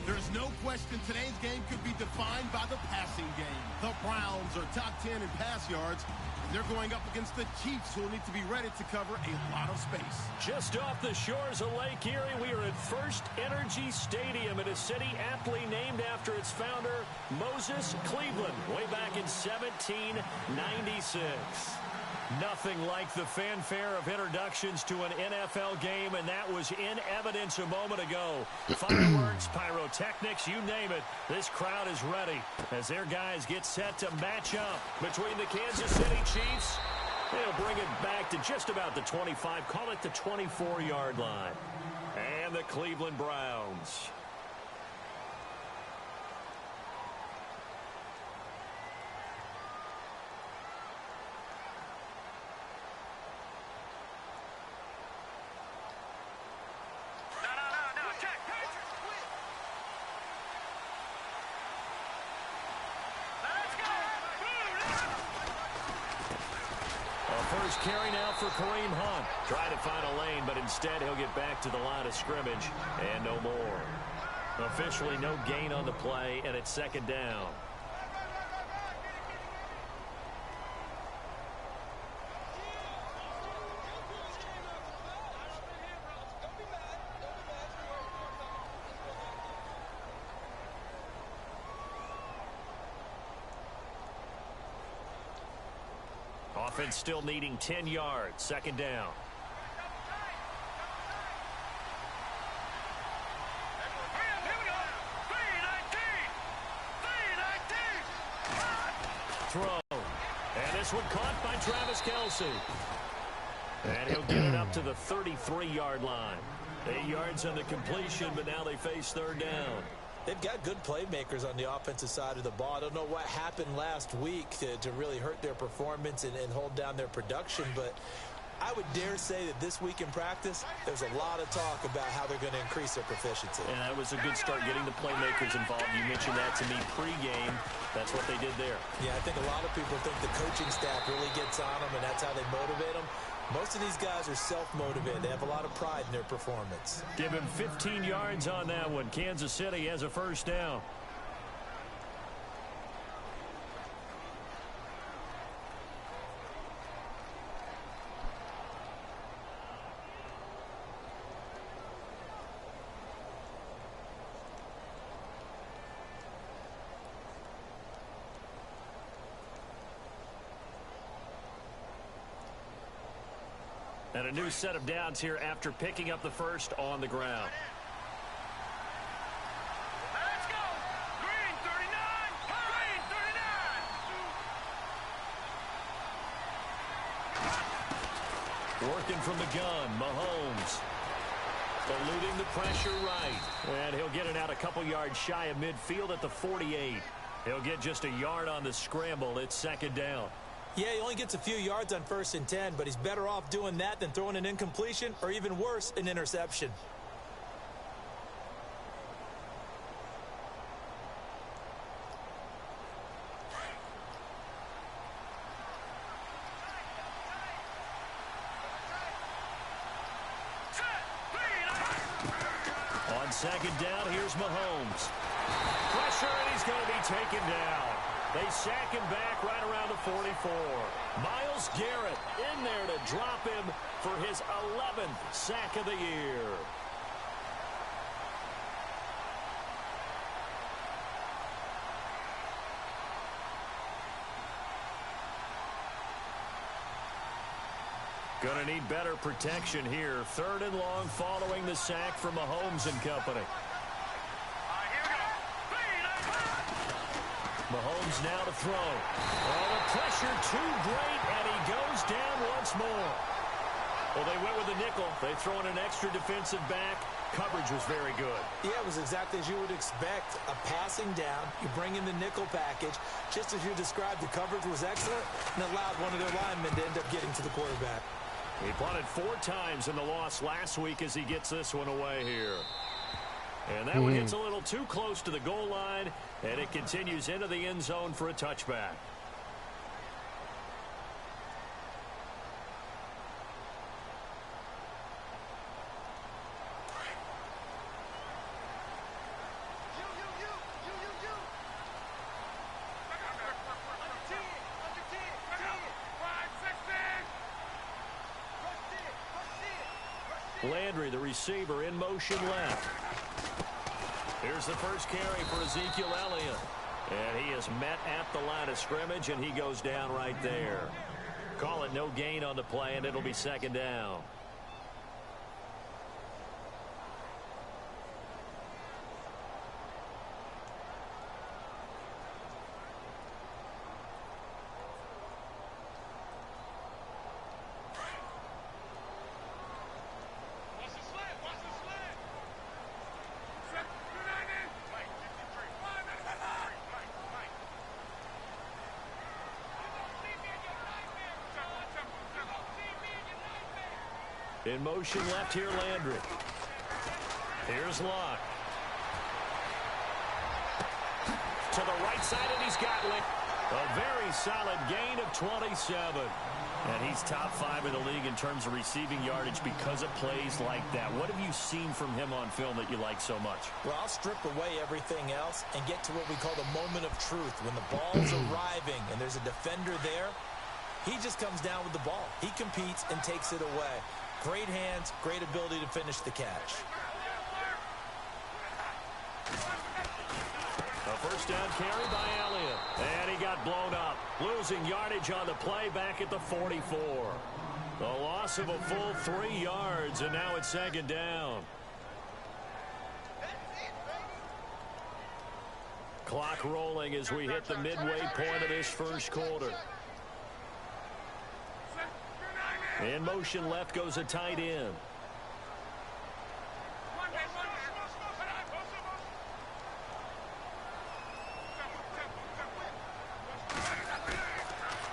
There's no question today's game could be defined by the passing game. The Browns are top 10 in pass yards, and they're going up against the Chiefs, who will need to be ready to cover a lot of space. Just off the shores of Lake Erie, we are at First Energy Stadium in a city aptly named after its founder, Moses Cleveland, way back in 1796. Nothing like the fanfare of introductions to an NFL game, and that was in evidence a moment ago. Fireworks, pyrotechnics, you name it. This crowd is ready as their guys get set to match up between the Kansas City Chiefs. They'll bring it back to just about the 25, call it the 24-yard line. And the Cleveland Browns. First carry now for Kareem Hunt. Trying to find a lane, but instead he'll get back to the line of scrimmage and no more. Officially no gain on the play, and it's second down. Offense still needing 10 yards. Second down. Throw. And this one caught by Travis Kelce. And he'll get it up to the 33-yard line. 8 yards on the completion, but now they face third down. They've got good playmakers on the offensive side of the ball. I don't know what happened last week to really hurt their performance and hold down their production, but I would dare say that this week in practice, there's a lot of talk about how they're going to increase their proficiency. And that was a good start getting the playmakers involved. You mentioned that to me pregame. That's what they did there. Yeah, I think a lot of people think the coaching staff really gets on them, and that's how they motivate them. Most of these guys are self-motivated. They have a lot of pride in their performance. Give him 15 yards on that one. Kansas City has a first down. And a new set of downs here after picking up the first on the ground. Let's go! Green 39! Green 39! Working from the gun, Mahomes. Eluding the pressure right. And he'll get it out a couple yards shy of midfield at the 48. He'll get just a yard on the scramble. It's second down. Yeah, he only gets a few yards on 1st and 10, but he's better off doing that than throwing an incompletion or even worse, an interception. On second down, here's Mahomes. Pressure, and he's going to be taken down. They sack him back right around the 44. Myles Garrett in there to drop him for his 11th sack of the year. Going to need better protection here. Third and long following the sack from Mahomes and company. Mahomes now to throw. Oh, the pressure too great, and he goes down once more. Well, they went with the nickel. They throw in an extra defensive back. Coverage was very good. Yeah, it was exactly as you would expect. A passing down. You bring in the nickel package. Just as you described, the coverage was excellent and allowed one of their linemen to end up getting to the quarterback. He punted 4 times in the loss last week as he gets this one away here. And that one gets a little too close to the goal line, and it continues into the end zone for a touchback. Landry, the receiver, in motion left. Here's the first carry for Ezekiel Elliott. And he is met at the line of scrimmage, and he goes down right there. Call it no gain on the play, and it'll be second down. In motion left here, Landry. Here's Locke. To the right side, and he's got it. A very solid gain of 27. And he's top 5 in the league in terms of receiving yardage because of plays like that. What have you seen from him on film that you like so much? Well, I'll strip away everything else and get to what we call the moment of truth. When the ball's arriving and there's a defender there, he just comes down with the ball. He competes and takes it away. Great hands, great ability to finish the catch. A first down carry by Elliott. And he got blown up. Losing yardage on the play back at the 44. The loss of a full 3 yards, and now it's second down. Clock rolling as we hit the midway point of this first quarter. In motion left goes a tight end.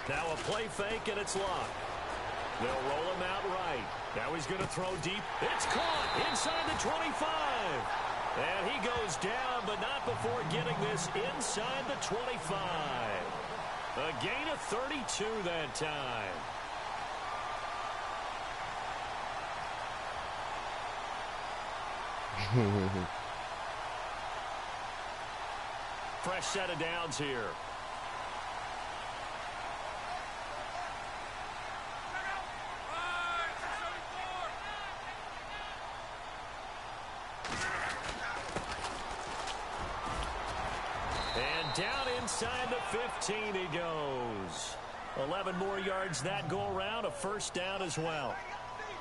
Now a play fake, and it's Locke. They'll roll him out right. Now he's going to throw deep. It's caught inside the 25. And he goes down, but not before getting this inside the 25. A gain of 32 that time. Fresh set of downs here. And down inside the 15 he goes. 11 more yards that go around, a first down as well.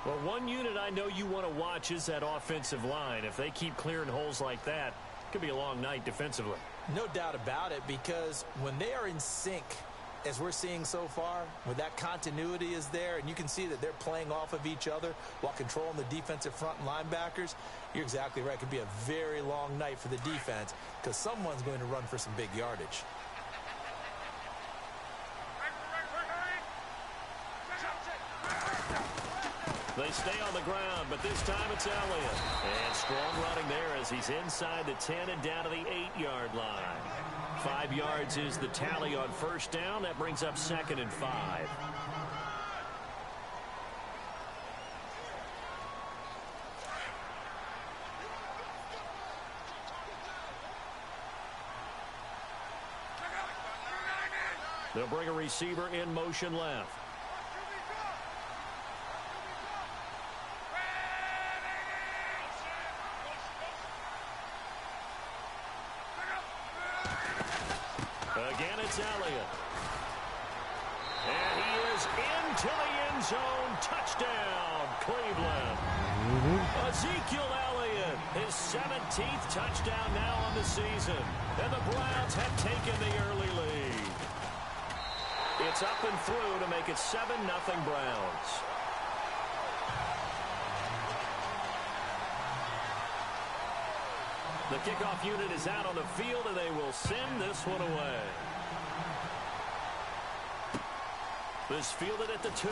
Well, one unit I know you want to watch is that offensive line. If they keep clearing holes like that, it could be a long night defensively. No doubt about it, because when they are in sync, as we're seeing so far, when that continuity is there, and you can see that they're playing off of each other while controlling the defensive front linebackers, you're exactly right. It could be a very long night for the defense because someone's going to run for some big yardage. They stay on the ground, but this time it's Elliott. And strong running there as he's inside the 10 and down to the 8-yard line. 5 yards is the tally on first down. That brings up 2nd and 5. They'll bring a receiver in motion left. Again, it's Elliott. And he is into the end zone. Touchdown, Cleveland. Ezekiel Elliott, his 17th touchdown now on the season. And the Browns have taken the early lead. It's up and through to make it 7-0 Browns. The kickoff unit is out on the field, and they will send this one away. This fielded at the 2.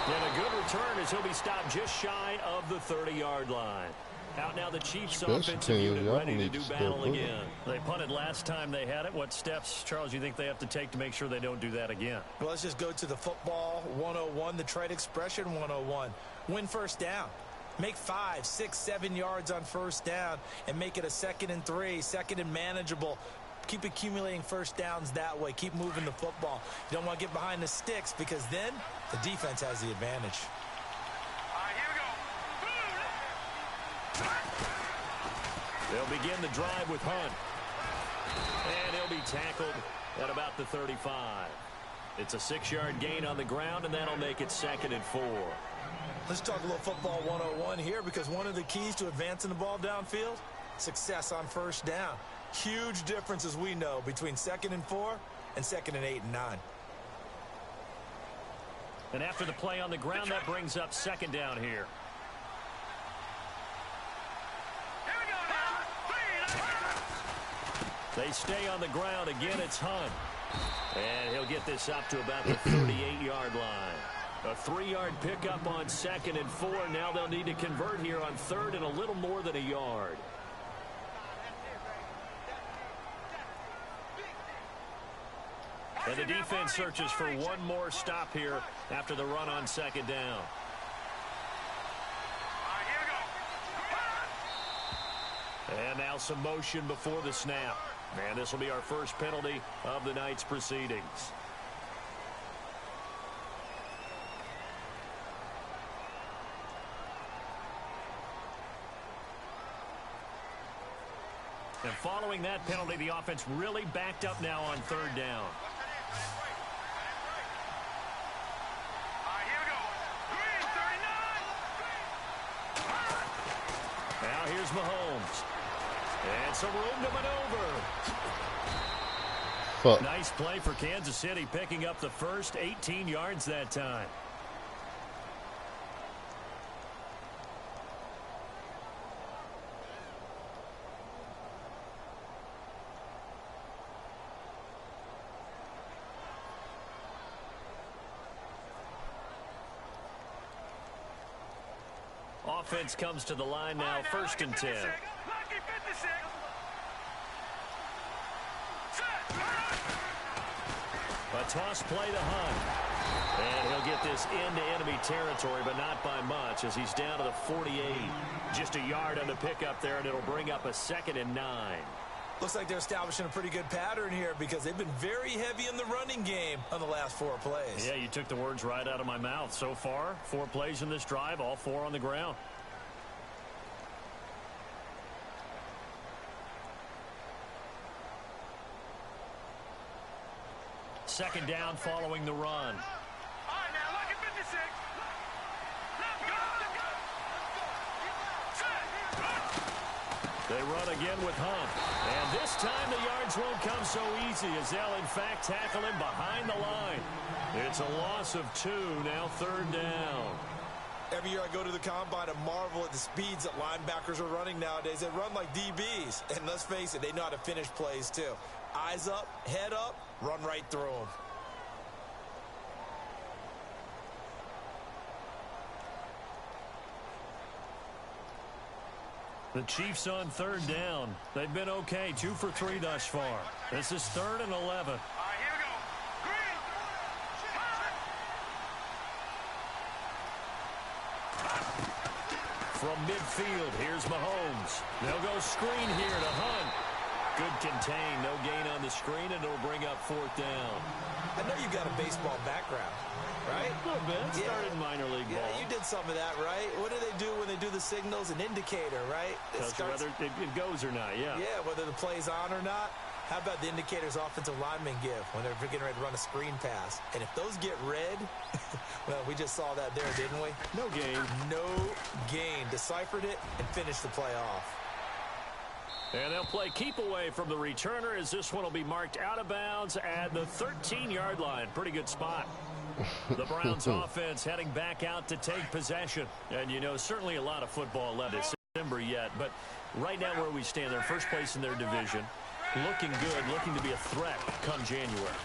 And a good return as he'll be stopped just shy of the 30-yard line. Out now the Chiefs offensive unit ready to do battle again. They punted last time they had it. What steps, Charles, you think they have to take to make sure they don't do that again? Well, let's just go to the football 101, the trade expression 101. Win first down. Make 5, 6, 7 yards on first down and make it a 2nd and 3, 2nd and manageable. Keep accumulating first downs that way. Keep moving the football. You don't want to get behind the sticks because then the defense has the advantage. All right, here we go. They'll begin the drive with Hunt. And he'll be tackled at about the 35. It's a 6-yard gain on the ground, and that'll make it 2nd and 4. Let's talk a little football 101 here, because one of the keys to advancing the ball downfield, success on first down. Huge difference, as we know, between 2nd and 4 and 2nd and 8 and 9. And after the play on the ground, that brings up 2nd down here. Here we go now. They stay on the ground. Again, it's Hunt. And he'll get this up to about the 38-yard line. A 3-yard pickup on 2nd and 4. Now they'll need to convert here on 3rd and a little more than a yard. And the defense searches for one more stop here after the run on 2nd down. All right, here we go. And now some motion before the snap. And this will be our first penalty of the night's proceedings. And following that penalty, the offense really backed up now on 3rd down. All right, here we go. Green, 39. Now here's Mahomes. And some room to maneuver. Fuck. Nice play for Kansas City, picking up the first 18 yards that time. Offense comes to the line now, 1st and 10. A toss play to Hunt. And he'll get this into enemy territory, but not by much, as he's down to the 48. Just a yard on the pickup there, and it'll bring up a 2nd and 9. Looks like they're establishing a pretty good pattern here, because they've been very heavy in the running game on the last 4 plays. Yeah, you took the words right out of my mouth. So far, 4 plays in this drive, all 4 on the ground. Second down following the run. All right, now, look at 56. Let's go. They run again with Hunt. And this time the yards won't come so easy, as they'll, in fact, tackle him behind the line. It's a loss of 2, now 3rd down. Every year I go to the combine and marvel at the speeds that linebackers are running nowadays. They run like DBs. And let's face it, they know how to finish plays too. Eyes up, head up, run right through them. The Chiefs on 3rd down. They've been okay, 2 for 3 thus far. This is 3rd and 11. All right, here we go. Green. From midfield, here's Mahomes. They'll go screen here to Hunt. Good contain, no gain on the screen, and it'll bring up 4th down. I know you've got a baseball background, right? A little bit. Started minor league ball. Yeah, you did some of that, right? What do they do when they do the signals? An indicator, right? Tells you whether it goes or not, yeah. Yeah, whether the play's on or not. How about the indicators offensive linemen give when they're getting ready to run a screen pass? And if those get red, well, we just saw that there, didn't we? No gain. No gain. Deciphered it and finished the play off. And they'll play keep away from the returner, as this one will be marked out of bounds at the 13-yard line. Pretty good spot. The Browns offense heading back out to take possession. And, you know, certainly a lot of football left. It's December yet, but right now where we stand, they're first place in their division. Looking good, looking to be a threat come January.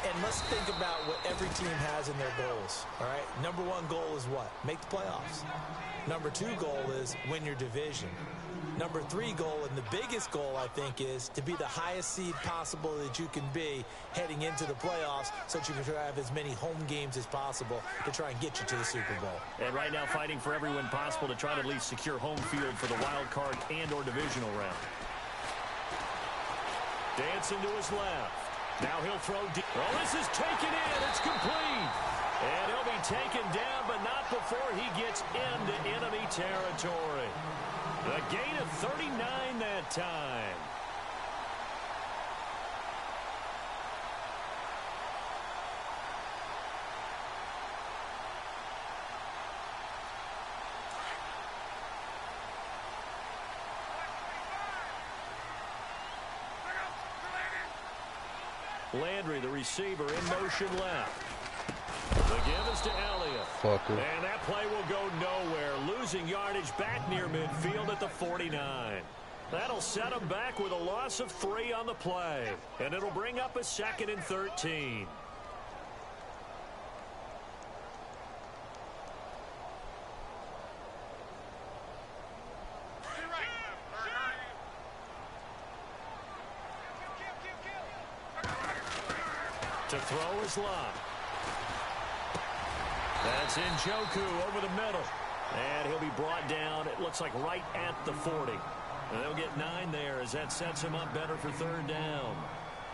And let's think about what every team has in their goals, all right? Number 1 goal is what? Make the playoffs. Number 2 goal is win your division. Number 3 goal, and the biggest goal, I think, is to be the highest seed possible that you can be heading into the playoffs, so that you can have as many home games as possible to try and get you to the Super Bowl. And right now fighting for every win possible to try to at least secure home field for the wild card and or divisional round. Dancing to his left. Now he'll throw deep. Oh, this is taken in. It's complete. And he'll be taken down, but not before he gets into enemy territory. A gain of 39 that time. Landry, the receiver, in motion left. The give is to Elliott. And that play will go nowhere. Losing yardage back near midfield at the 49. That'll set him back with a loss of 3 on the play. And it'll bring up a 2nd and 13. To throw is Lott. That's Njoku over the middle. And he'll be brought down, it looks like right at the 40. And they'll get 9 there as that sets him up better for 3rd down.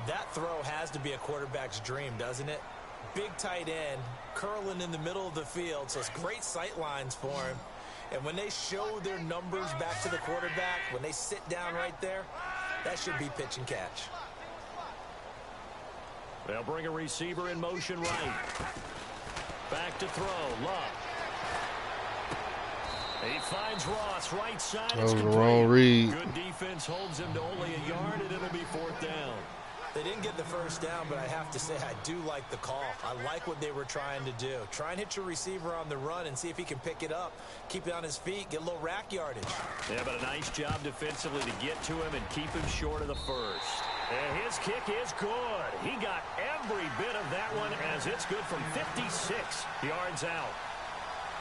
That throw has to be a quarterback's dream, doesn't it? Big tight end, curling in the middle of the field, so it's great sight lines for him. And when they show their numbers back to the quarterback, when they sit down right there, that should be pitch and catch. They'll bring a receiver in motion right. Back to throw. Love. He finds Ross right side. That was the wrong read. Good defense holds him to only a yard, and it'll be 4th down. They didn't get the 1st down, but I have to say I do like the call. I like what they were trying to do. Try and hit your receiver on the run and see if he can pick it up. Keep it on his feet. Get a little rack yardage. Yeah, but a nice job defensively to get to him and keep him short of the 1st. And his kick is good. He got every bit of that one as it's good from 56 yards out.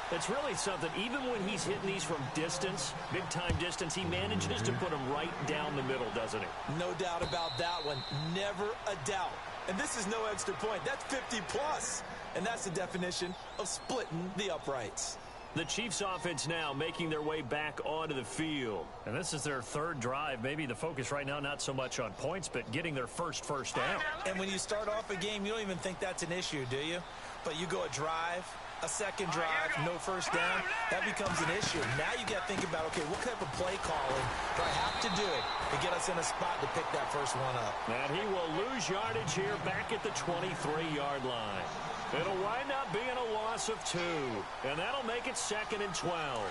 It's really something. Even when he's hitting these from distance, big-time distance, he manages to put them right down the middle, doesn't he? No doubt about that one. Never a doubt. And this is no extra point. That's 50-plus. And that's the definition of splitting the uprights. The Chiefs offense now making their way back onto the field. And this is their 3rd drive. Maybe the focus right now not so much on points, but getting their first down. And when you start off a game, you don't even think that's an issue, do you? But you go a drive, a 2nd drive, no 1st down, that becomes an issue. Now you got to think about, okay, what type of play calling do I have to do to get us in a spot to pick that first one up? And he will lose yardage here back at the 23-yard line. It'll wind up being a loss of 2, and that'll make it 2nd and 12.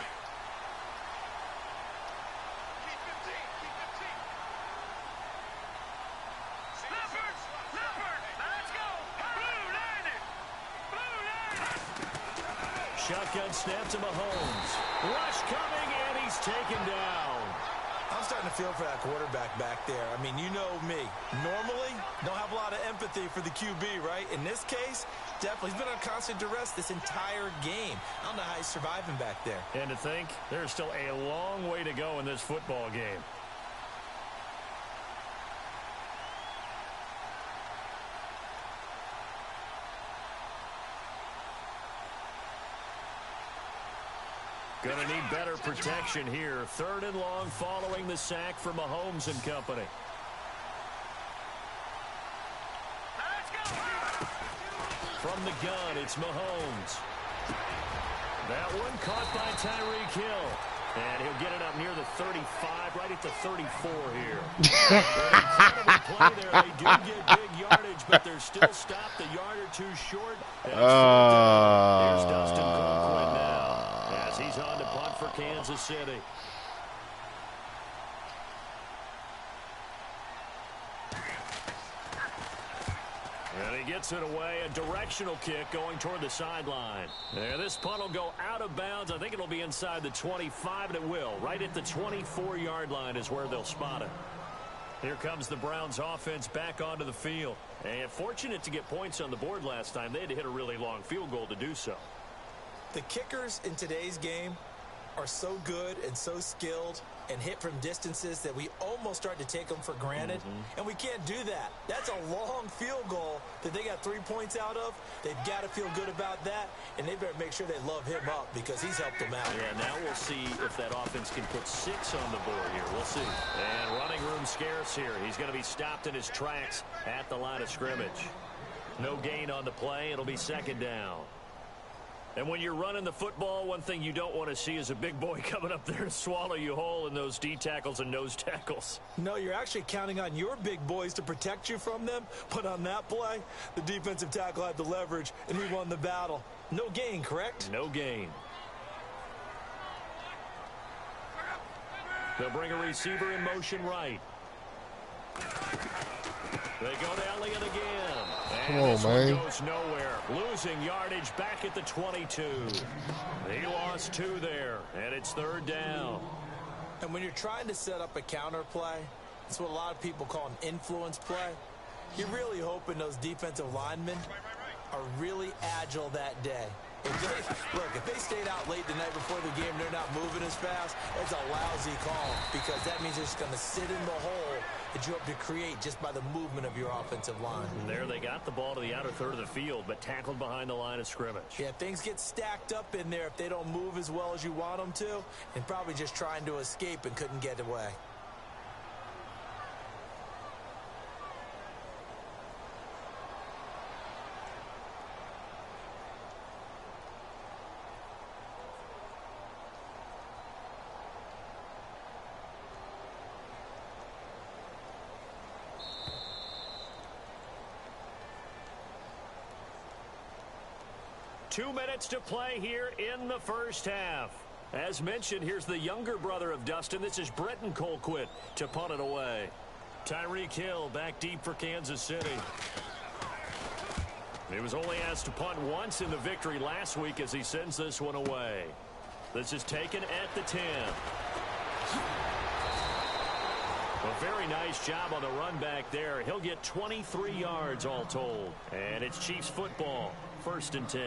Shotgun snap to Mahomes. Rush coming, and he's taken down. I'm starting to feel for that quarterback back there. I mean, you know me. Normally, don't have a lot of empathy for the QB, right? In this case, definitely. He's been on constant duress this entire game. I don't know how he's surviving back there. And to think, there's still a long way to go in this football game. Going to need better protection here. 3rd and long following the sack from Mahomes and company. From the gun, it's Mahomes. That one caught by Tyreek Hill. And he'll get it up near the 35, right at the 34 here. Incredible play there. They do get big yardage, but they're still stopped a yard or 2 short. Here's Dustin Colquitt now, as he's on to punt for Kansas City. And he gets it away, a directional kick going toward the sideline. And this punt will go out of bounds. I think it'll be inside the 25, and it will. Right at the 24-yard line is where they'll spot it. Here comes the Browns offense back onto the field. And fortunate to get points on the board last time. They had to hit a really long field goal to do so. The kickers in today's game are so good and so skilled and hit from distances that we almost start to take them for granted. And we can't do that. That's a long field goal that they got 3 points out of. They've got to feel good about that, and they better make sure they love him up because he's helped them out. Yeah, now we'll see if that offense can put 6 on the board here. We'll see. And running room scarce here. He's going to be stopped in his tracks at the line of scrimmage. No gain on the play. It'll be second down. And when you're running the football, one thing you don't want to see is a big boy coming up there to swallow you whole in those D tackles and nose tackles. No, you're actually counting on your big boys to protect you from them. But on that play, the defensive tackle had the leverage, and he won the battle. No gain, correct? No gain. They'll bring a receiver in motion right. They go to Elliott again. Come on, man. Goes nowhere. Losing yardage back at the 22. He lost 2 there, and it's third down. And when you're trying to set up a counter play, it's what a lot of people call an influence play. You're really hoping those defensive linemen are really agile that day. If they stayed out late the night before the game, they're not moving as fast, it's a lousy call because that means they're just going to sit in the hole that you have to create just by the movement of your offensive line. And there they got the ball to the outer third of the field, but tackled behind the line of scrimmage. Yeah, things get stacked up in there if they don't move as well as you want them to, and probably just trying to escape and couldn't get away. Two minutes to play here in the first half. As mentioned, here's the younger brother of Dustin. This is Brenton Colquitt to punt it away. Tyreek Hill back deep for Kansas City. He was only asked to punt once in the victory last week as he sends this one away. This is taken at the 10. A very nice job on the run back there. He'll get 23 yards all told. And it's Chiefs football, 1st and 10.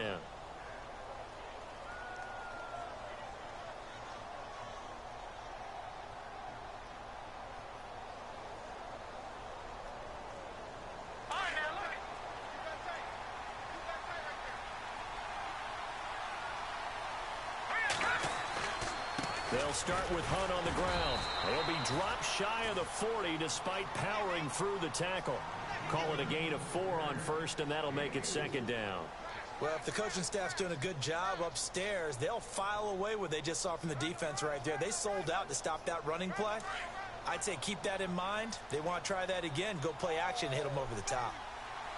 They'll start with Hunt on the ground. He'll be dropped shy of the 40 despite powering through the tackle. Call it a gain of 4 on first, and that'll make it second down. Well, if the coaching staff's doing a good job upstairs, they'll file away what they just saw from the defense right there. They sold out to stop that running play. I'd say keep that in mind. They want to try that again. Go play action and hit them over the top.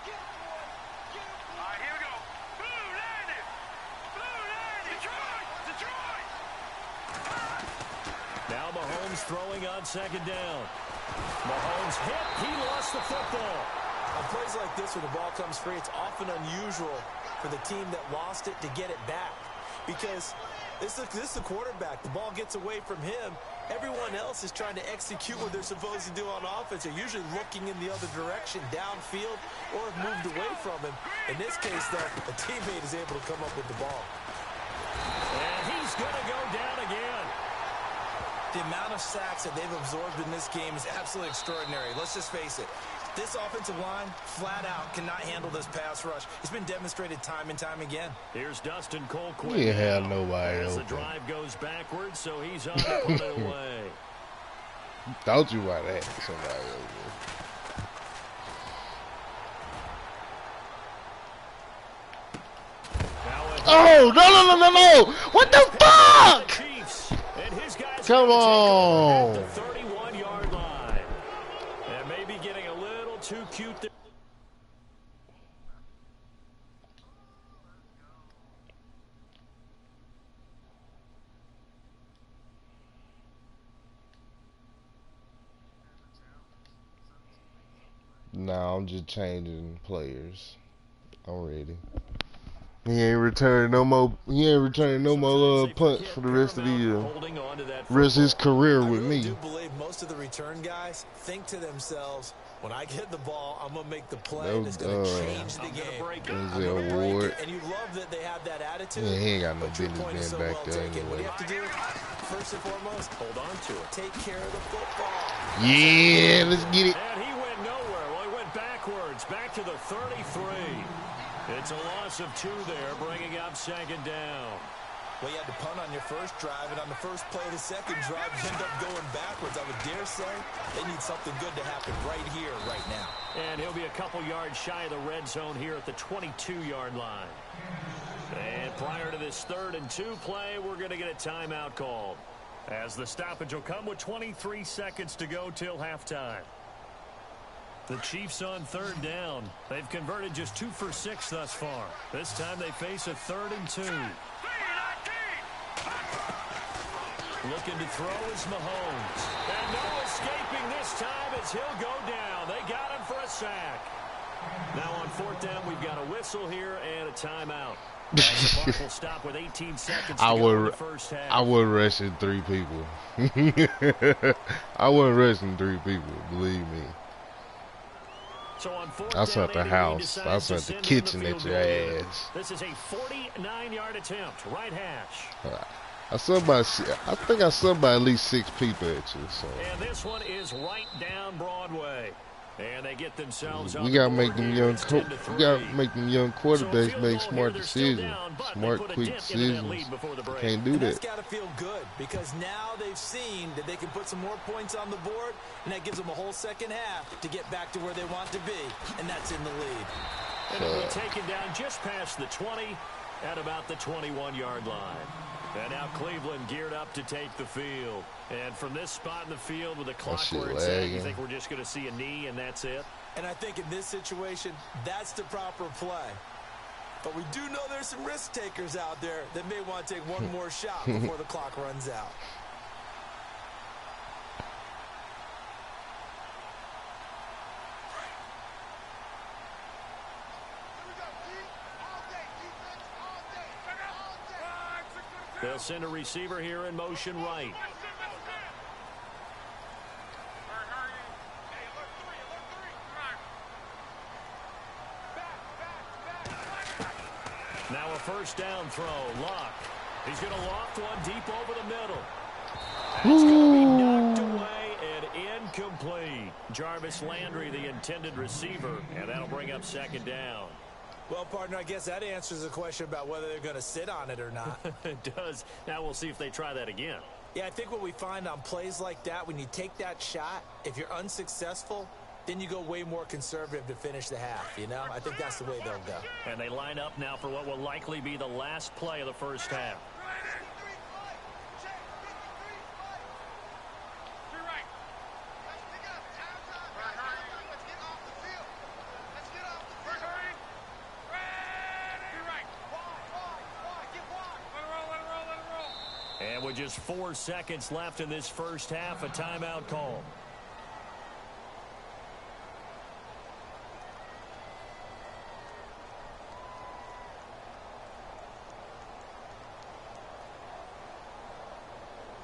All right, here we go. Blue landed. Blue landed. Detroit. Now Mahomes throwing on second down. Mahomes hit. He lost the football. On plays like this where the ball comes free, it's often unusual for the team that lost it to get it back. Because this is the quarterback. The ball gets away from him. Everyone else is trying to execute what they're supposed to do on offense. They're usually looking in the other direction, downfield, or have moved away from him. In this case, though, a teammate is able to come up with the ball. And he's going to go down again. The amount of sacks that they've absorbed in this game is absolutely extraordinary. Let's just face it. This offensive line, flat out, cannot handle this pass rush. It's been demonstrated time and time again. Here's Dustin Colquitt. We have nobody as the open. drive goes backwards, so he's on to put it away. Thought you might have somebody over. Oh, no. What the fuck? Chiefs, and his guys Come on. at the 31-yard line. And maybe getting a little too cute there. No, I'm just changing players. I'm ready. He ain't returning no more. He ain't returning no more punts for the rest of the year. Rest his career with me. I do believe most of the return guys think to themselves, when I get the ball, I'm gonna make the play that's gonna change the game. Denzel Ward. And you love that they have that attitude. Yeah, he ain't got no business being back there What do anyway. you have to do? First and foremost, hold on to it. Take care of the football. Yeah, let's get it. And he went nowhere. Well, he went backwards, back to the 33. It's a loss of 2 there, bringing up second down. Well, you had to punt on your first drive, and on the first play of the second drive, you end up going backwards. I would dare say they need something good to happen right here, right now. And he'll be a couple yards shy of the red zone here at the 22-yard line. And prior to this 3rd and 2 play, we're going to get a timeout called, as the stoppage will come with 23 seconds to go till halftime. The Chiefs on 3rd down. They've converted just 2 for 6 thus far. This time they face a 3rd and 2. Looking to throw is Mahomes. And no escaping this time as he'll go down. They got him for a sack. Now on 4th down, we've got a whistle here and a timeout. The clock will stop with 18 seconds to go in the first half. I would rushing 3 people. I wasn't rushing 3 people, believe me. So on 4th I was down, at the Andy Reid house. I decides was to at the send in kitchen the at field your goal. ass. This is a 49-yard attempt, right hash. I think I saw by at least 6 people at you. So And this one is right down Broadway. And they get themselves on we the gotta board make them here. young. It's We 10-3. gotta make them young quarterbacks So a make field goal smart here, they're still decisions, down, but smart, they put a quick dent into that decisions. lead before the break. Can't do And that's that. got to feel good, because now they've seen that they can put some more points on the board, and that gives them a whole second half to get back to where they want to be, and that's in the lead. And it'll be taken down just past the 20 at about the 21-yard line. And now Cleveland geared up to take the field. And from this spot in the field with the clock shit where it's at, you lagging. think we're just going to see a knee and that's it? And I think in this situation, that's the proper play. But we do know there's some risk takers out there that may want to take one more shot before the clock runs out. They'll send a receiver here in motion right. Now a first down throw. Lock. He's going to loft one deep over the middle. That's going to be knocked away and incomplete. Jarvis Landry, the intended receiver, and that'll bring up second down. Well, partner, I guess that answers the question about whether they're going to sit on it or not. It does. Now we'll see if they try that again. Yeah, I think what we find on plays like that, when you take that shot, if you're unsuccessful, then you go way more conservative to finish the half, you know? I think that's the way they'll go. And they line up now for what will likely be the last play of the first half. And with just 4 seconds left in this first half, a timeout call.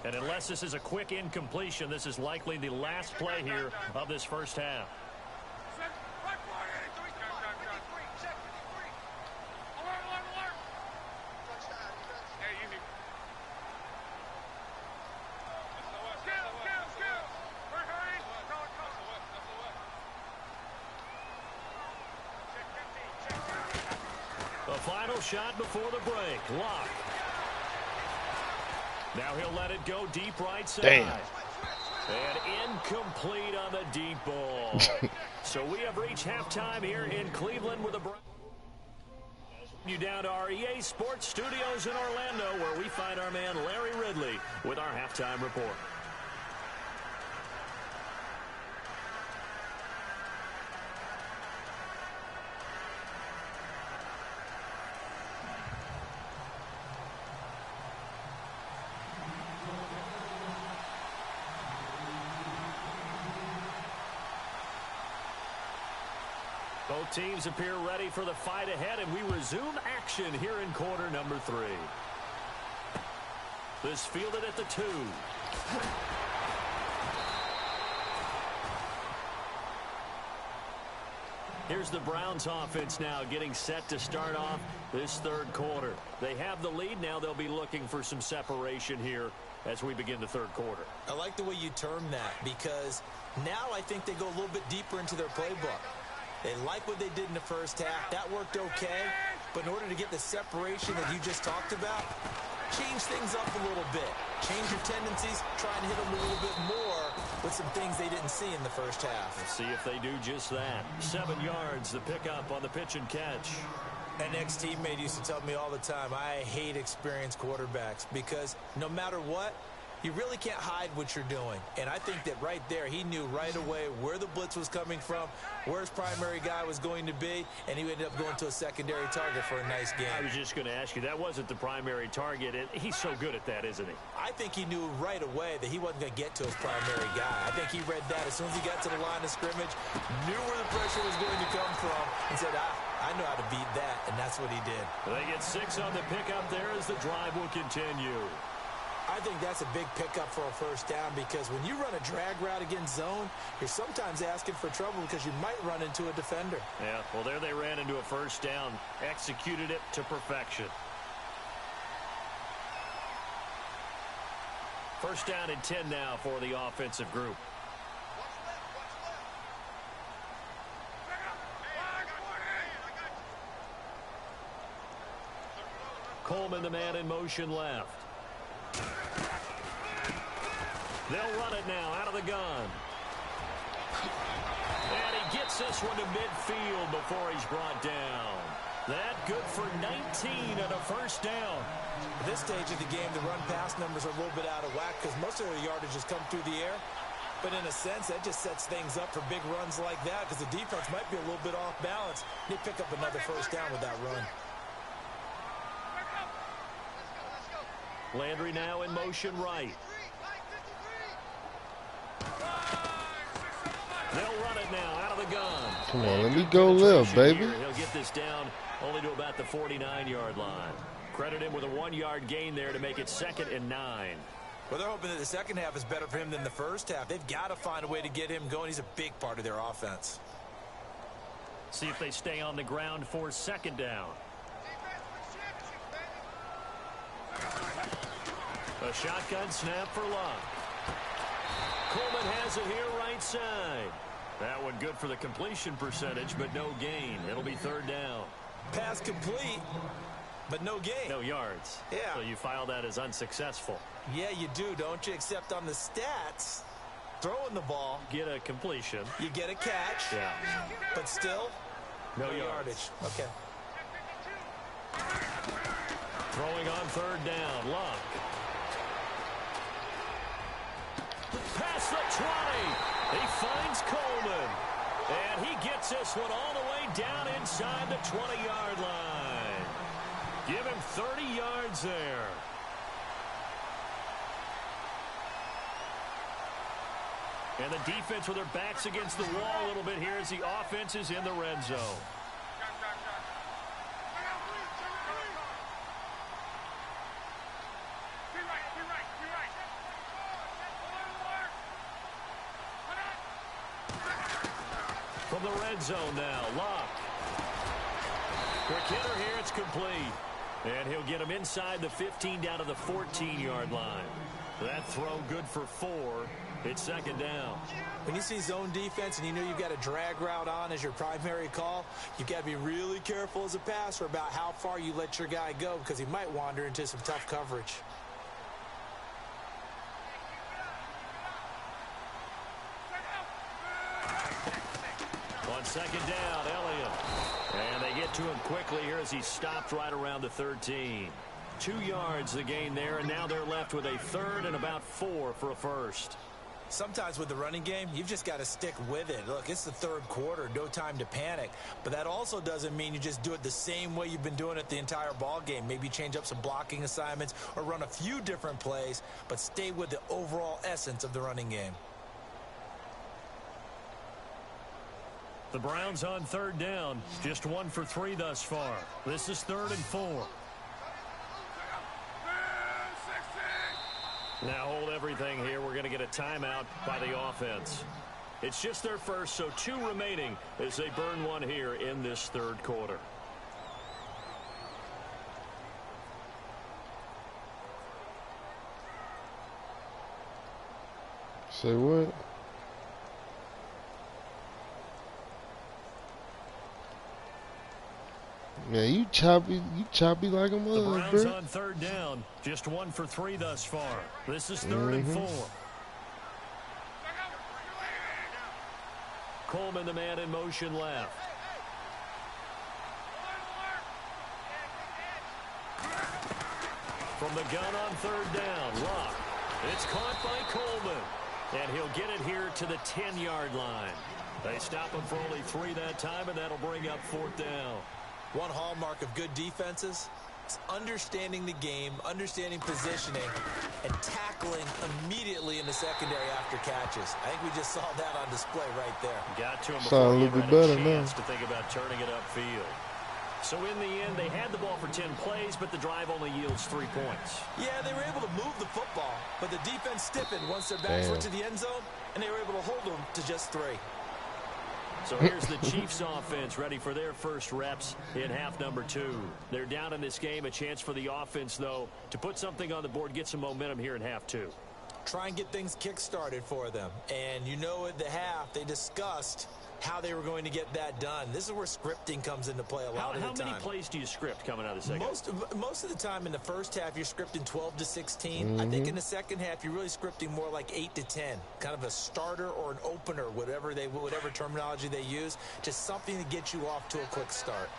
And unless this is a quick incompletion, this is likely the last play here of this first half. The final shot before the break. Lock. Now he'll let it go deep right side. Damn. And incomplete on the deep ball. So we have reached halftime here in Cleveland with the Browns. You down to our EA Sports Studios in Orlando, where we find our man Larry Ridley with our halftime report. Both teams appear ready for the fight ahead, and we resume action here in quarter number 3. This fielded at the 2. Here's the Browns offense now getting set to start off this third quarter. They have the lead. Now they'll be looking for some separation here as we begin the third quarter. I like the way you term that, because now I think they go a little bit deeper into their playbook. They like what they did in the first half. That worked okay. But in order to get the separation that you just talked about, change things up a little bit. Change your tendencies. Try and hit them a little bit more with some things they didn't see in the first half. Let's see if they do just that. 7 yards, the pickup on the pitch and catch. An ex-teammate used to tell me all the time, I hate experienced quarterbacks because no matter what, you really can't hide what you're doing. And I think that right there, he knew right away where the blitz was coming from, where his primary guy was going to be, and he ended up going to a secondary target for a nice game. I was just going to ask you, that wasn't the primary target, and he's so good at that, isn't he? I think he knew right away that he wasn't going to get to his primary guy. I think he read that as soon as he got to the line of scrimmage, knew where the pressure was going to come from, and said, I know how to beat that, and that's what he did. They get 6 on the pickup there as the drive will continue. I think that's a big pickup for a first down, because when you run a drag route against zone, you're sometimes asking for trouble because you might run into a defender. Yeah, well, there they ran into a first down, executed it to perfection. First down and 10 now for the offensive group. Coleman, the man in motion left. They'll run it now out of the gun. And he gets this one to midfield before he's brought down. That good for 19 and a first down. At this stage of the game, the run-pass numbers are a little bit out of whack because most of their yardage has come through the air. But in a sense, that just sets things up for big runs like that because the defense might be a little bit off balance. They pick up another first down with that run. Landry now in motion right. They'll run it now out of the gun. Come on, let me go left, baby. He'll get this down only to about the 49-yard line. Credit him with a 1-yard gain there to make it 2nd and 9. Well, they're hoping that the second half is better for him than the first half. They've got to find a way to get him going. He's a big part of their offense. See if they stay on the ground for 2nd down. A shotgun snap for Luck. Coleman has it here right side. That one good for the completion percentage, but no gain. It'll be 3rd down. Pass complete, but no gain. No yards. Yeah. So you file that as unsuccessful. Yeah, you do, don't you? Except on the stats, throwing the ball. Get a completion. You get a catch. Yeah. But still, no yardage. Okay. Throwing on 3rd down, Luck. Past the 20. He finds Coleman. And he gets this one all the way down inside the 20-yard line. Give him 30 yards there. And the defense with their backs against the wall a little bit here as the offense is in the red zone. From the red zone now, Luck. Quick hitter here, it's complete. And he'll get him inside the 15 down to the 14-yard line. That throw good for 4. It's 2nd down. When you see zone defense and you know you've got a drag route on as your primary call, you've got to be really careful as a passer about how far you let your guy go because he might wander into some tough coverage. On 2nd down, Elliott. And they get to him quickly here as he stopped right around the 13. 2 yards the gain there, and now they're left with a 3rd and about 4 for a first. Sometimes with the running game, you've just got to stick with it. Look, it's the 3rd quarter, no time to panic. But that also doesn't mean you just do it the same way you've been doing it the entire ball game. Maybe change up some blocking assignments or run a few different plays, but stay with the overall essence of the running game. The Browns on third down, just 1 for 3 thus far. This is 3rd and 4. Now hold everything here. We're going to get a timeout by the offense. It's just their first, so 2 remaining as they burn 1 here in this 3rd quarter. Say what? Man, you choppy like a mother, The Browns bro. on third down, just 1 for 3 thus far. This is 3rd and 4. Coleman, the man in motion left. From the gun on third down, Luck. It's caught by Coleman. And he'll get it here to the 10-yard line. They stop him for only 3 that time, and that'll bring up 4th down. One hallmark of good defenses is understanding the game, understanding positioning, and tackling immediately in the secondary after catches. I think we just saw that on display right there. Got to him Sound before a he little ever bit had a better now. chance to think about turning it upfield. So in the end, they had the ball for 10 plays, but the drive only yields 3 points. Yeah, they were able to move the football, but the defense stiffened once their backs went to the end zone, and they were able to hold them to just 3. So here's the Chiefs offense ready for their first reps in half number 2. They're down in this game. A chance for the offense, though, to put something on the board, get some momentum here in half 2. Try and get things kick-started for them. And you know at the half, they discussed how they were going to get that done. This is where scripting comes into play a lot of the time. How many plays do you script coming out of the second? Most of the time in the first half, you're scripting 12 to 16. I think in the second half, you're really scripting more like 8 to 10. Kind of a starter or an opener, whatever terminology they use. Just something to get you off to a quick start.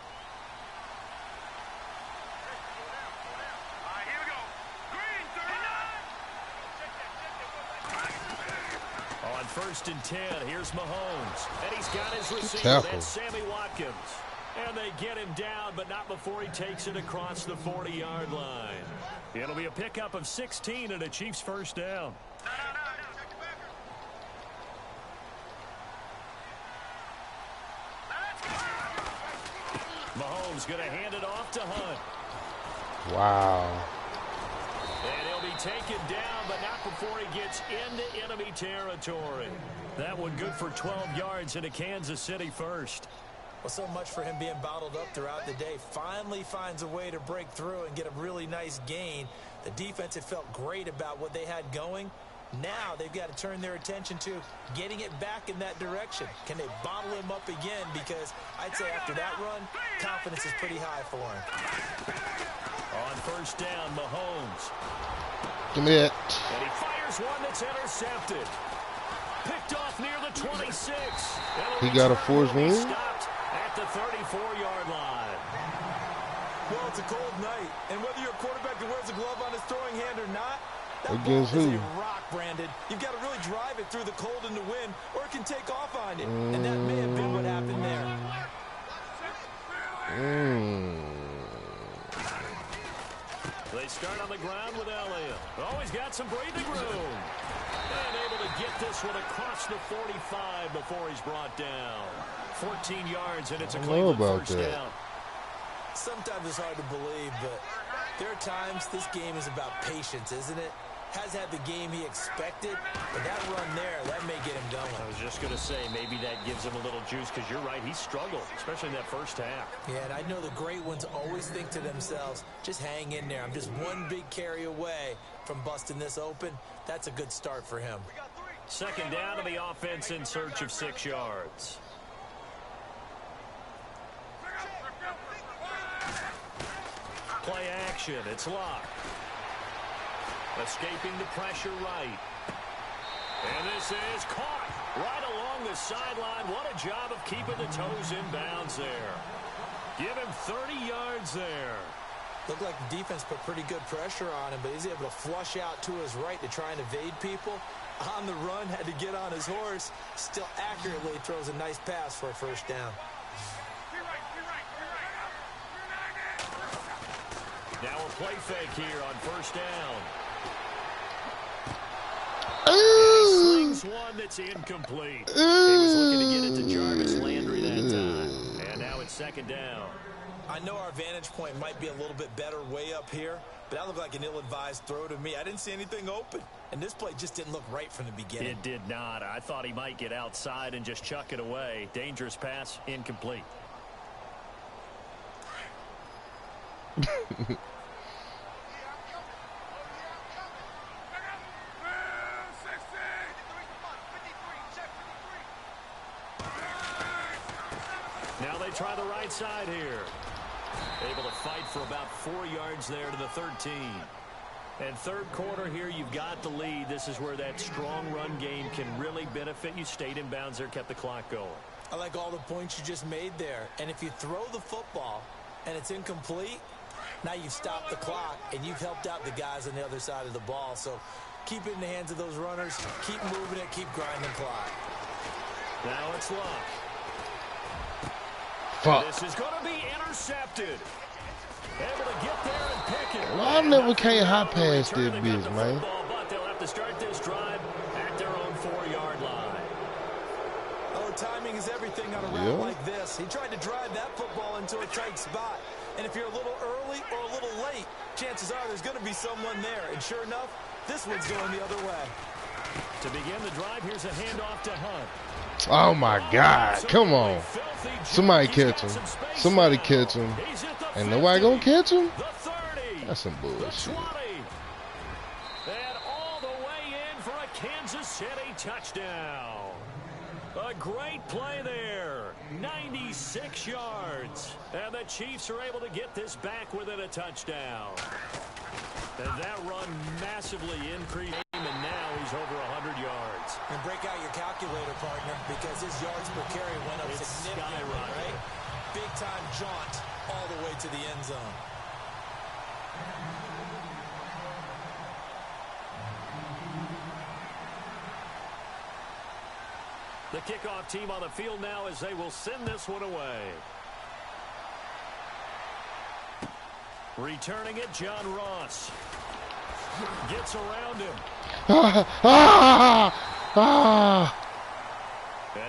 On 1st and 10, here's Mahomes. And he's got his receiver. Tackle. That's Sammy Watkins. And they get him down, but not before he takes it across the 40-yard line. It'll be a pickup of 16 and a Chiefs first down. Mahomes going to hand it off to Hunt. Wow. And he'll be taken down, but not before he gets into enemy territory. That one good for 12 yards into Kansas City first. Well, so much for him being bottled up throughout the day. Finally finds a way to break through and get a really nice gain. The defense had felt great about what they had going. Now they've got to turn their attention to getting it back in that direction. Can they bottle him up again? Because I'd say after that run, confidence is pretty high for him. On 1st down, Mahomes. Give me that. And he fires one that's intercepted. Picked off near the 26. He got a forced win? Stopped at the 34-yard line. Well, it's a cold night, and whether you're a quarterback that wears a glove on his throwing hand or not, that Against ball is who? a rock, Brandon. You've got to really drive it through the cold and the wind, or it can take off on you. And that may have been what happened there. They start on the ground with Elliott. Always got some breathing room. And able to get this one across the 45 before he's brought down. 14 yards, and it's a Cleveland first down. Sometimes it's hard to believe, but there are times this game is about patience, isn't it? Has had the game he expected, but that run there, that may get him going. I was just going to say, maybe that gives him a little juice, because you're right, he struggled, especially in that first half. Yeah, and I know the great ones always think to themselves, just hang in there. I'm just one big carry away from busting this open. That's a good start for him. 2nd down to the offense in search of 6 yards. Play action, it's Locke. Escaping the pressure right. And this is caught right along the sideline. What a job of keeping the toes in bounds there. Give him 30 yards there. Looked like the defense put pretty good pressure on him, but he's able to flush out to his right to try and evade people. On the run, had to get on his horse. Still accurately throws a nice pass for a first down. Now a play fake here on 1st down. Slings one that's incomplete. He was looking to get it to Jarvis Landry that time. And now it's second down. I know our vantage point might be a little bit better way up here, but that looked like an ill-advised throw to me. I didn't see anything open, and this play just didn't look right from the beginning. It did not. I thought he might get outside and just chuck it away. Dangerous pass, incomplete. Now they try the right side here. Able to fight for about 4 yards there to the 13. And third quarter here, you've got the lead. This is where that strong run game can really benefit you. Stayed in bounds there, kept the clock going. I like all the points you just made there. And if you throw the football and it's incomplete, now you've stopped the clock and you've helped out the guys on the other side of the ball. So keep it in the hands of those runners. Keep moving it. Keep grinding clock. Now it's Luck. Fuck. This is going to be intercepted. Able to get there and pick it. Well, I never can't high pass this bitch, man. But they'll have to start this drive at their own 4-yard line. Oh, timing is everything on a route like this. He tried to drive that football into a tight spot. And if you're a little early or a little late, chances are there's going to be someone there. And sure enough, this one's going the other way. To begin the drive, here's a handoff to Hunt. Oh, my God. Come on. Somebody catch him. Somebody catch him. And nobody going to catch him? That's some bullshit. And all the way in for a Kansas City touchdown. A great play there. 96 yards. And the Chiefs are able to get this back within a touchdown. And that run massively increased. And now he's over 100 yards. And break out your calculator, partner, because his yards per carry went up significantly, right? Big-time jaunt all the way to the end zone. The kickoff team on the field now as they will send this one away. Returning it, John Ross. Gets around him. And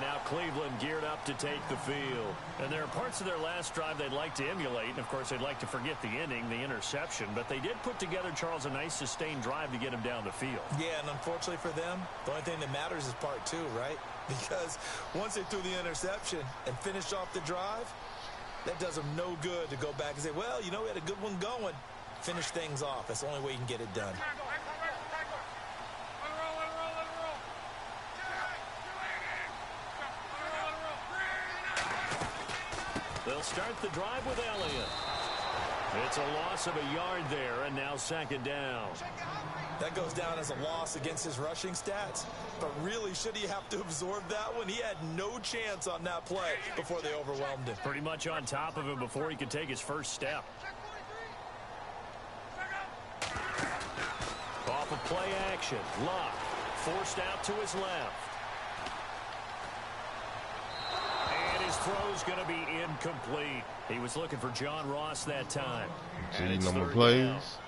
now Cleveland geared up to take the field. And there are parts of their last drive they'd like to emulate. And, of course, they'd like to forget the ending, the interception. But they did put together, Charles, a nice sustained drive to get him down the field. Yeah, and unfortunately for them, the only thing that matters is part 2, right? Because once they threw the interception and finished off the drive, that does them no good to go back and say, well, you know, we had a good one going. Finish things off. That's the only way you can get it done. They'll start the drive with Elliott. It's a loss of a yard there, and now second down. That goes down as a loss against his rushing stats. But really, should he have to absorb that one? He had no chance on that play before they overwhelmed him. Pretty much on top of him before he could take his first step. Off of play action, Luck forced out to his left. And his throw's going to be incomplete. He was looking for John Ross that time. See number plays.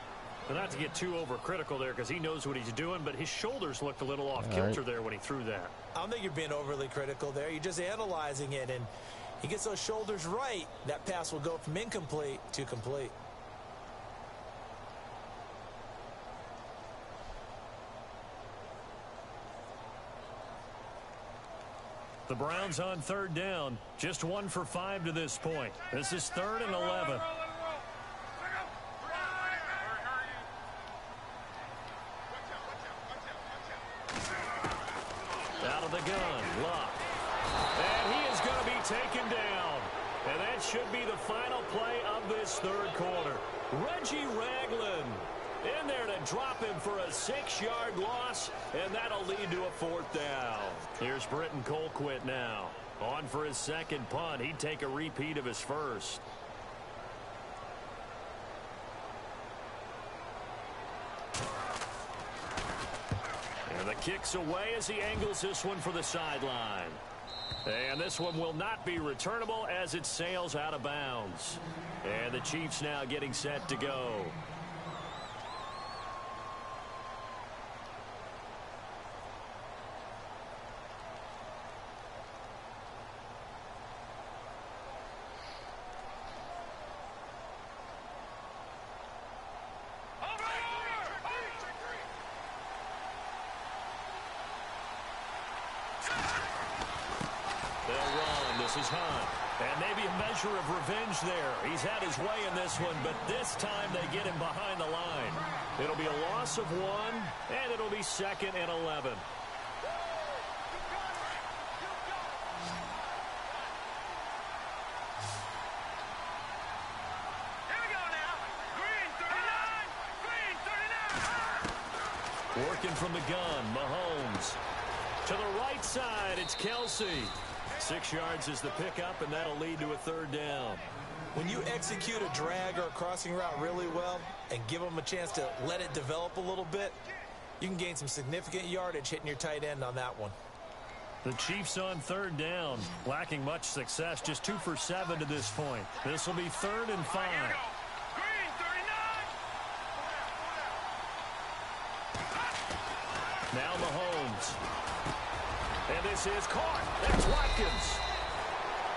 But not to get too overcritical there because he knows what he's doing, but his shoulders looked a little off kilter there when he threw that. I don't think you're being overly critical there. You're just analyzing it, and he gets those shoulders right. That pass will go from incomplete to complete. The Browns on third down. Just 1 for 5 to this point. This is 3rd and 11. Out of the gun, Luck. And he is going to be taken down. And that should be the final play of this third quarter. Reggie Ragland in there to drop him for a 6-yard loss, and that'll lead to a 4th down. Here's Britton Colquitt now. On for his second punt. He'd take a repeat of his first. And the kick's away as he angles this one for the sideline. And this one will not be returnable as it sails out of bounds. And the Chiefs now getting set to go. This is Hunt. And maybe a measure of revenge there. He's had his way in this one, but this time they get him behind the line. It'll be a loss of 1, and it'll be 2nd and 11. Working from the gun, Mahomes. To the right side, it's Kelsey. 6 yards is the pickup, and that'll lead to a 3rd down. When you execute a drag or a crossing route really well and give them a chance to let it develop a little bit, you can gain some significant yardage hitting your tight end on that one. The Chiefs on 3rd down, lacking much success, just 2 for 7 to this point. This will be 3rd and 5. Now Mahomes. And this is caught. That's Watkins.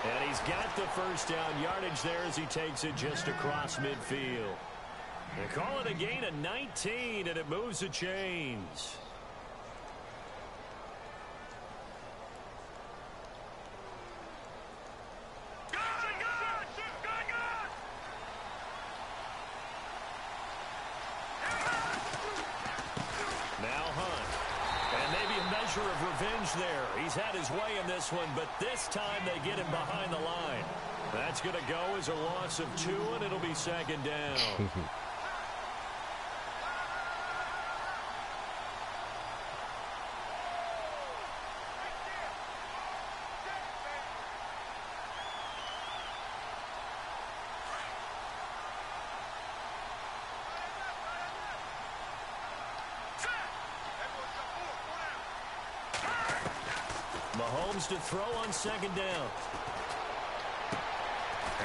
And he's got the 1st down yardage there as he takes it just across midfield. They call it a gain of 19, and it moves the chains. Of revenge there. He's had his way in this one, but this time they get him behind the line. That's going to go as a loss of 2, and it'll be 2nd down. Mahomes to throw on 2nd down.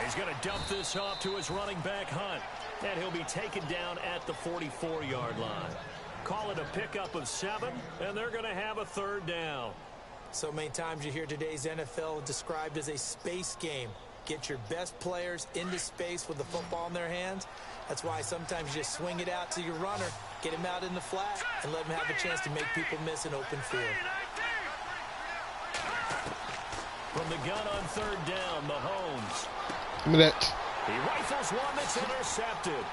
He's going to dump this off to his running back, Hunt. And he'll be taken down at the 44-yard line. Call it a pickup of 7, and they're going to have a 3rd down. So many times you hear today's NFL described as a space game. Get your best players into space with the football in their hands. That's why sometimes you just swing it out to your runner, get him out in the flat, and let him have a chance to make people miss an open field. From the gun on 3rd down, Mahomes. Give me that. He rifles one that's intercepted.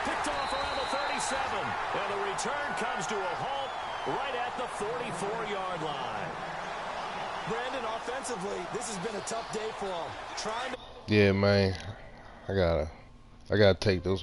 Picked off around the 37. And the return comes to a halt right at the 44-yard line. Brandon, offensively, this has been a tough day for him. Yeah, man. I gotta take those